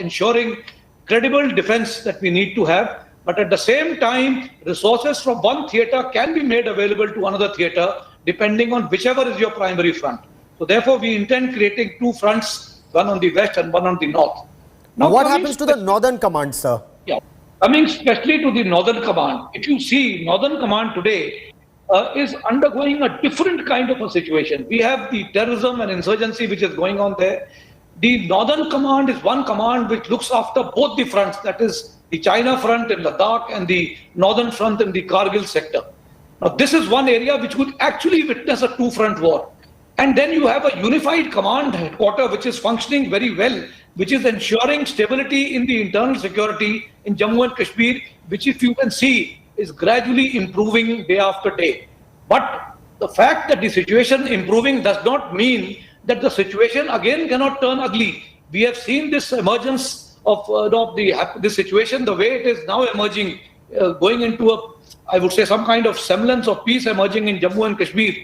ensuring credible defense that we need to have. But at the same time, resources from one theatre can be made available to another theatre depending on whichever is your primary front. So therefore, we intend creating two fronts, one on the west and one on the north. Now, what happens to the Northern Command, sir? Yeah, coming especially to the Northern Command, if you see, Northern Command today is undergoing a different kind of a situation. We have the terrorism and insurgency which is going on there. The Northern Command is one command which looks after both the fronts, that is the China front in Ladakh and the Northern front in the Kargil sector. Now, this is one area which would actually witness a two-front war. And then you have a unified command headquarter which is functioning very well, which is ensuring stability in the internal security in Jammu and Kashmir, which, if you can see, is gradually improving day after day. But the fact that the situation improving does not mean that the situation again cannot turn ugly. We have seen this emergence of this situation, the way it is now emerging, going into I would say, some kind of semblance of peace emerging in Jammu and Kashmir.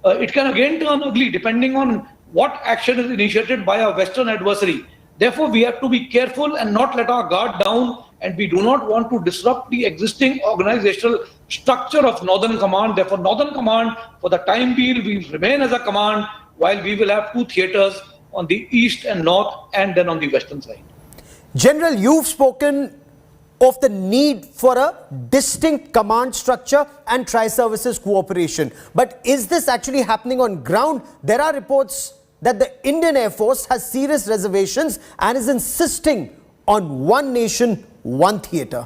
It can again turn ugly depending on what action is initiated by a Western adversary. Therefore, we have to be careful and not let our guard down, and we do not want to disrupt the existing organizational structure of Northern Command. Therefore, Northern Command, for the time being, will remain as a command, while we will have two theatres on the east and north, and then on the western side. General, you've spoken of the need for a distinct command structure and tri-services cooperation. But is this actually happening on ground? There are reports that the Indian Air Force has serious reservations and is insisting on one nation, one theatre.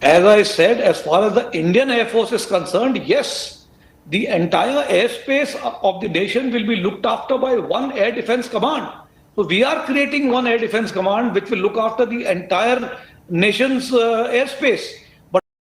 As I said, as far as the Indian Air Force is concerned, yes, the entire airspace of the nation will be looked after by one Air Defence Command. So we are creating one Air Defence Command which will look after the entire nation's airspace.